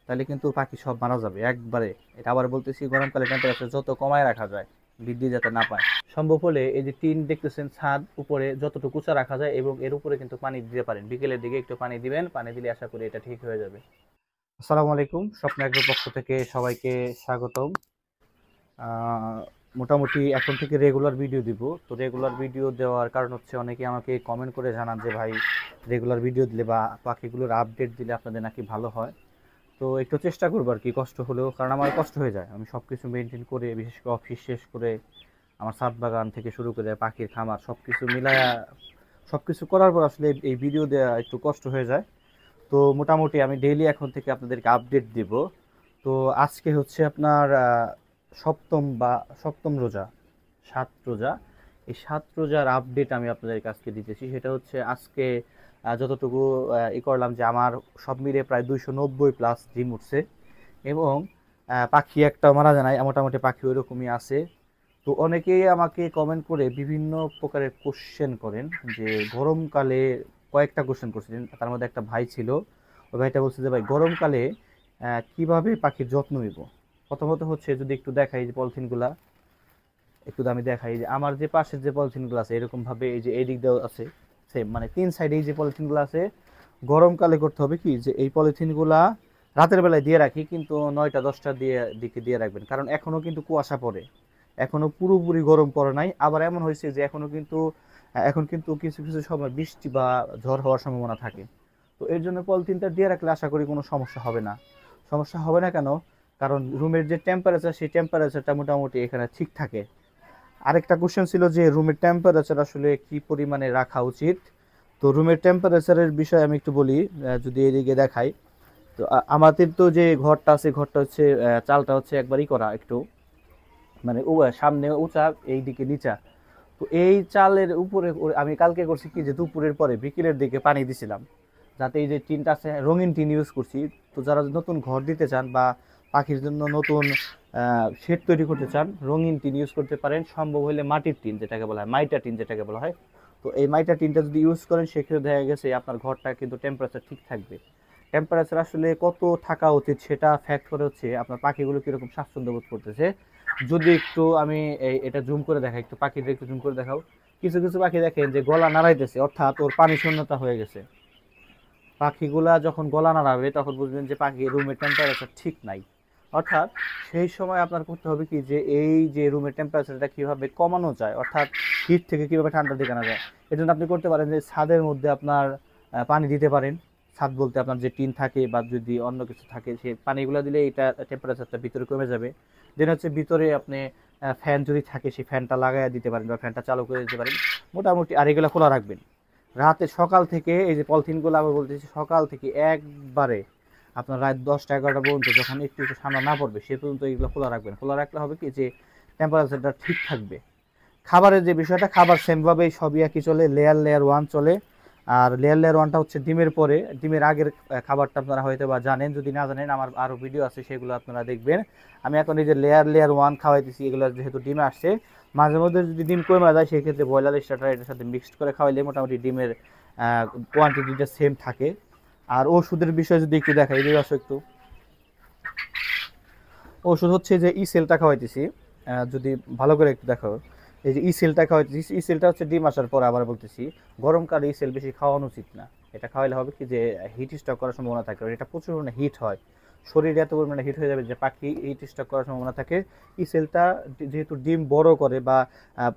তাহলে কিন্তু পাখি সব মারা যাবে একবারে। এটা আবার বলতেছি, গরমকালে টেম্পারেচার যত কমায় রাখা যায়, বৃদ্ধি যাতে না পায়, সম্ভব হলে এই যে টিন দেখতেছেন ছাদ উপরে যতটুকু উঁচা রাখা যায়, এবং এর উপরে কিন্তু পানি দিতে পারেন। বিকেলের দিকে একটু পানি দিবেন, পানি দিলে আশা করি এটা ঠিক হয়ে যাবে। আসসালামু আলাইকুম, স্বপ্ন এগ্রোর পক্ষ থেকে সবাইকে স্বাগতম। মোটামুটি এখন থেকে রেগুলার ভিডিও দিব। তো রেগুলার ভিডিও দেওয়ার কারণ হচ্ছে, অনেকে আমাকে কমেন্ট করে জানান যে ভাই, রেগুলার ভিডিও দিলে বা পাখিগুলোর আপডেট দিলে আপনাদের নাকি ভালো হয়। তো একটু চেষ্টা করবো আর কি, কষ্ট হলেও, কারণ আমার কষ্ট হয়ে যায়। আমি সব কিছু মেনটেন করে, বিশেষ করে অফিস শেষ করে আমার ছাদ বাগান থেকে শুরু করে পাখির খামার সব কিছু মিলায়া, সব কিছু করার পর আসলে এই ভিডিও দেওয়া একটু কষ্ট হয়ে যায়। তো মোটামুটি আমি ডেইলি এখন থেকে আপনাদেরকে আপডেট দিব। তো আজকে হচ্ছে আপনার সপ্তম রোজা, 7 রোজা। এই 7 রোজার আপডেট আমি আপনাদের কাছকে দিতেছি। সেটা হচ্ছে আজকে যতটুকু করলাম, যে আমার সব মিলে প্রায় 290+ ডিম উঠছে, এবং পাখি একটা মারা যায় নাই, মোটামুটি পাখি ওইরকমই আছে। তো অনেকেই আমাকে কমেন্ট করে বিভিন্ন প্রকারের কোশ্চেন করেন, যে গরমকালে কয়েকটা কোশ্চেন করছিলেন। তার মধ্যে একটা ভাই ছিল, ওই ভাইটা বলছে যে ভাই, গরমকালে কিভাবে পাখির যত্ন নিব। প্রথমত হচ্ছে, যদি একটু দেখাই যে পলিথিনগুলা, একটু আমি দেখাই যে আমার যে পাশের যে পলিথিনগুলো আছে, এরকম ভাবে এই যে এই দিক দিয়েও আছে, সেম মানে 3 সাইডে এই যে পলিথিনগুলো আছে। গরমকালে করতে হবে কি, যে এই পলিথিনগুলা রাতের বেলায় দিয়ে রাখি, কিন্তু 9টা 10টা দিকে দিয়ে রাখবেন, কারণ এখনো কিন্তু কুয়াশা পড়ে, এখনো পুরোপুরি গরম পড়ে নাই। আবার এমন হয়েছে যে এখন কিন্তু কিছু কিছু সময় বৃষ্টি বা ঝড় হওয়ার সম্ভাবনা থাকে। তো এর জন্য পলিথিনটা দিয়ে রাখলে আশা করি কোনো সমস্যা হবে না। সমস্যা হবে না কেন? কারণ রুমের যে টেম্পারেচার, সেই টেম্পারেচারটা মোটামুটি এখানে ঠিক থাকে। আরেকটা কোশ্চেন ছিল যে রুমের টেম্পারেচার আসলে কি পরিমাণে রাখা উচিত। তো রুমের টেম্পারেচারের বিষয়ে আমি একটু বলি, যদি এদিকে দেখাই। তো আমাদের তো যে ঘরটা আছে, ঘরটা হচ্ছে চালটা হচ্ছে একবারই করা একটু, মানে সামনে উঁচা, এই দিকে নিচা। তো এই চালের উপরে আমি কালকে করছি কি, যে দুপুরের পরে বিকেলের দিকে পানি দিছিলাম, যাতে এই যে টিনটা আছে রঙিন টিন ইউজ করছি। তো যারা নতুন ঘর দিতে চান বা পাখির জন্য নতুন শেড তৈরি করতে চান, রঙিন টিন ইউজ করতে পারেন। সম্ভব হলে মাটির টিন যেটাকে বলা হয়, মাইটা টিন যেটাকে বলা হয়। তো এই মাইটা টিনটা যদি ইউজ করেন, সেক্ষেত্রে দেখা গেছে আপনার ঘরটা কিন্তু টেম্পারেচার ঠিক থাকবে। টেম্পারেচার আসলে কত থাকা উচিত সেটা ফ্যাক্ট করে হচ্ছে আপনার পাখিগুলো কিরকম স্বাচ্ছন্দ্য বোধ করতেছে। যদি একটু আমি এটা জুম করে দেখাই, একটু পাখিদের একটু জুম করে দেখাও। কিছু কিছু পাখি দেখেন যে গলা নাড়াইতেছে, অর্থাৎ ওর পানি শূন্যতা হয়ে গেছে। পাখিগুলা যখন গলা নাড়াবে, তখন বুঝবেন যে পাখির রুমের টেম্পারেচার ঠিক নাই। অর্থাৎ সেই সময় আপনার করতে হবে কি, যে এই যে রুমের টেম্পারেচারটা কিভাবে কমানো যায়, অর্থাৎ হিট থেকে কিভাবে ঠান্ডা দিকে আনা যায়। এর জন্য আপনি করতে পারেন যে ছাদের মধ্যে আপনার পানি দিতে পারেন। ছাদ বলতে আপনার যে টিন থাকে বা যদি অন্য কিছু থাকে, সেই পানিগুলো দিলে এটা টেম্পারেচারটা ভিতরে কমে যাবে। দেন হচ্ছে ভিতরে আপনি ফ্যান যদি থাকে, সেই ফ্যানটা লাগাই দিতে পারেন বা ফ্যানটা চালু করে দিতে পারেন মোটামুটি। আর এগুলো খোলা রাখবেন রাতে, সকাল থেকে, এই যে পলিথিনগুলো আমি বলতেছি, সকাল থেকে একবারে আপনার রাত 10টা 11টা পর্যন্ত, যখন একটু একটু ঠান্ডা না পড়বে সে পর্যন্ত এগুলো খোলা রাখবেন। খোলা রাখলে হবে কি, যে টেম্পারেচারটা ঠিক থাকবে। খাবারের যে বিষয়টা, খাবার সেমভাবেই সবই একই চলে, লেয়ার লেয়ার ওয়ান চলে। আর লেয়ার লেয়ার ওয়ানটা হচ্ছে ডিমের পরে, ডিমের আগের খাবারটা আপনারা হয়তো বা জানেন, যদি না জানেন আমার আরও ভিডিও আছে, সেগুলো আপনারা দেখবেন। আমি এখন এই যে লেয়ার লেয়ার ওয়ান খাওয়াইতেছি, এগুলো যেহেতু ডিমে আসছে, মাঝে মধ্যে যদি ডিম কমে যায়, সেক্ষেত্রে ব্রয়লার স্টার্টার এটার সাথে মিক্সড করে খাওয়াইলে মোটামুটি ডিমের কোয়ান্টিটিটা সেম থাকে। আর ওষুধের বিষয়ে যদি একটু দেখাই, এই আসো একটু। ওষুধ হচ্ছে যে ই সেলটা খাওয়াইতেছি, যদি ভালো করে একটু দেখো, এই যে ই সেলটা খাওয়াইতেছি। ই সেলটা হচ্ছে ডিম আসার পরে, আবার বলতেছি, গরমকালে ই সেল বেশি খাওয়ানো উচিত না। এটা খাওয়াইলে হবে কি, যে হিট স্ট্রোক করার সম্ভাবনা থাকে, এটা প্রচুর পরিমাণে হিট হয়, শরীরে এত পরিমাণে হিট হয়ে যাবে যে পাখি হিট স্ট্রোক করার সম্ভাবনা থাকে। ই সেলটা যেহেতু ডিম বড় করে বা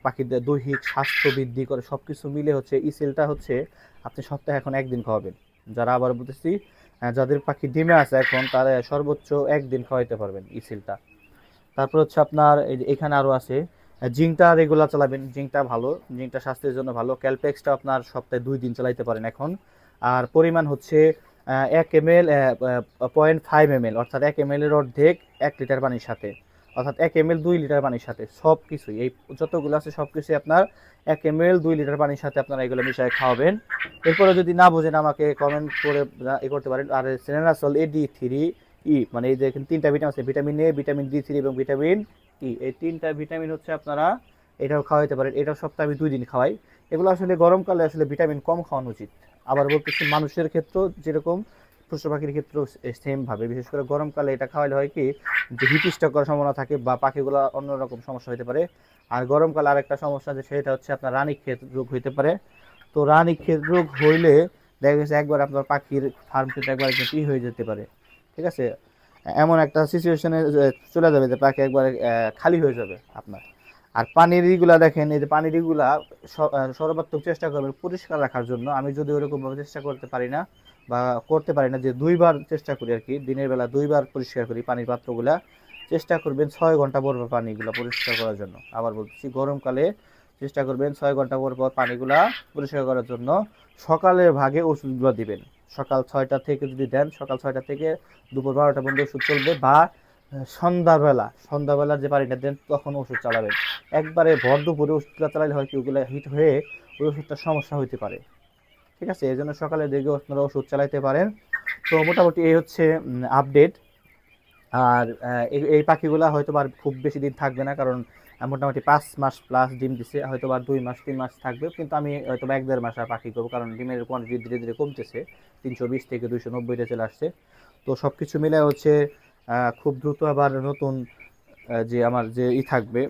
পাখিদের দৈহিক স্বাস্থ্য বৃদ্ধি করে, সব কিছু মিলে হচ্ছে ই সেলটা হচ্ছে আপনি সপ্তাহে এখন একদিন খাওয়াবেন। যারা, আবার বলতেছি, যাদের পাখি ডিমে আছে এখন, তারা সর্বোচ্চ একদিন খাওয়াইতে পারবেন ই সেলটা। তারপর হচ্ছে আপনার এই যে এখানে আরও আছে, জিঙ্কটা রেগুলার চালাবেন। জিঙ্কটা ভালো, জিঙ্কটা স্বাস্থ্যের জন্য ভালো। ক্যালপেক্সটা আপনার সপ্তাহে 2 দিন চালাইতে পারেন এখন। আর পরিমাণ হচ্ছে 1 ml, 0.5 ml, অর্থাৎ 1 ml এর অর্ধেক 1 লিটার পানির সাথে, অর্থাৎ 1 ml 2 লিটার পানির সাথে, সব কিছুই এই যতগুলো আছে সব কিছুই আপনার 1 ml 2 লিটার পানির সাথে আপনারা এগুলো মিশিয়ে খাওয়াবেন। এরপরে যদি না বোঝেন, আমাকে কমেন্ট করে করতে পারেন। আর সেলেনাসল AD3 মানে এই যে এখানে 3টা ভিটামিন আছে, ভিটামিন A, ভিটামিন D3 এবং ভিটামিন এই 3টা ভিটামিন হচ্ছে আপনারা এটাও খাওয়াইতে পারেন। এটাও সপ্তাহে আমি 2 দিন খাওয়াই। এগুলো আসলে গরমকালে আসলে ভিটামিন কম খাওয়ানো উচিত। আবার বলতেছি, মানুষের ক্ষেত্রেও যেরকম পশু পাখির ক্ষেত্রেও সেম ভাবে, বিশেষ করে গরমকালে এটা খাওয়ালে হয় কি যে হিট স্ট্রোক করার সম্ভাবনা থাকে বা পাখিগুলো অন্যরকম সমস্যা হতে পারে। আর গরমকালে আরেকটা সমস্যা যে সেটা হচ্ছে আপনার রানীক্ষেত রোগ হইতে পারে। তো রানীক্ষেত রোগ হইলে দেখা গেছে একবার আপনার পাখির ফার্ম কিন্তু একবার কিন্তু হয়ে যেতে পারে, ঠিক আছে, এমন একটা সিচুয়েশনে চলে যাবে যে পাখি একবার খালি হয়ে যাবে আপনার। আর পানির ইগুলা দেখেন, এই যে পানির ইগুলা সর্বাত্মক চেষ্টা করবেন পরিষ্কার রাখার জন্য। আমি যদি ওরকম ভাবে চেষ্টা করতে পারি না বা করতে পারি না, যে 2বার চেষ্টা করি আর কি, দিনের বেলা 2বার পরিষ্কার করি পানির পাত্রগুলা। চেষ্টা করবেন 6 ঘন্টা পর পর পানিগুলা পরিষ্কার করার জন্য। আবার বলছি, গরমকালে চেষ্টা করবেন 6 ঘন্টা পর পর পানিগুলা পরিষ্কার করার জন্য। সকালের ভাগে ওষুধগুলো দিবেন, সকাল 6টা থেকে যদি দেন, সকাল 6টা থেকে দুপুর 12টা পর্যন্ত ওষুধ চলবে, বা সন্ধ্যাবেলা যে পানিটা দেন তখন ওষুধ চালাবেন। একবারে ভর দুপুরে ওষুধটা চালালে হয় কি ওগুলো হিট হয়ে ওই ওষুধটার সমস্যা হইতে পারে, ঠিক আছে, এই জন্য সকালের দিকে আপনারা ওষুধ চালাইতে পারেন। তো মোটামুটি এই হচ্ছে আপডেট। আর এই পাখিগুলা হয়তো আর খুব বেশি দিন থাকবে না, কারণ মোটামুটি 5 মাস প্লাস ডিম দিছে, হয়তো আর 2 মাস 3 মাস থাকবে, কিন্তু আমি হয়তো 1-1.5 মাস আর পাখি করবো, কারণ ডিমের কোয়ান্টিটি ধীরে ধীরে কমতেছে, 320 থেকে 290-তে চলে আসছে। তো সব কিছু মিলে হচ্ছে খুব দ্রুত আবার নতুন যে আমার যে থাকবে,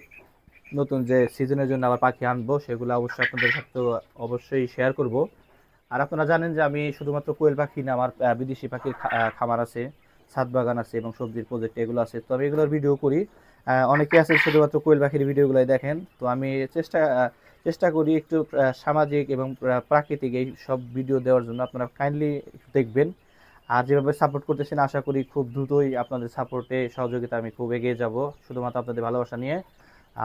নতুন যে সিজনের জন্য আবার পাখি আনবো, সেগুলো অবশ্যই আপনাদের সাথে অবশ্যই শেয়ার করব। আর আপনারা জানেন যে আমি শুধুমাত্র কোয়েল পাখি না, আমার বিদেশি পাখির খামার আছে, ছাদ বাগান আছে এবং সবজির প্রজেক্ট এগুলো আছে। তো আমি এগুলোর ভিডিও করি। অনেকে আছে শুধুমাত্র কোয়েল পাখির ভিডিওগুলোই দেখেন। তো আমি চেষ্টা করি একটু সামাজিক এবং প্রাকৃতিক এই সব ভিডিও দেওয়ার জন্য। আপনারা কাইন্ডলি দেখবেন। আর যেভাবে সাপোর্ট করতেছেন, আশা করি খুব দ্রুতই আপনাদের সাপোর্টে সহযোগিতা আমি খুব এগিয়ে যাব, শুধুমাত্র আপনাদের ভালোবাসা নিয়ে।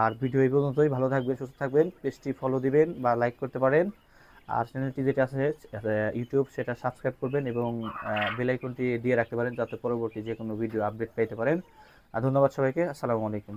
আর ভিডিও এই পর্যন্তই। ভালো থাকবেন, সুস্থ থাকবেন, পেজটি ফলো দিবেন বা লাইক করতে পারেন। আর চ্যানেলটি যেটা আছে ইউটিউব, সেটা সাবস্ক্রাইব করবেন এবং বেল আইকনটি দিয়ে রাখতে পারেন, যাতে পরবর্তী যে কোনো ভিডিও আপডেট পেতে পারেন। আর ধন্যবাদ সবাইকে। আসসালামু আলাইকুম।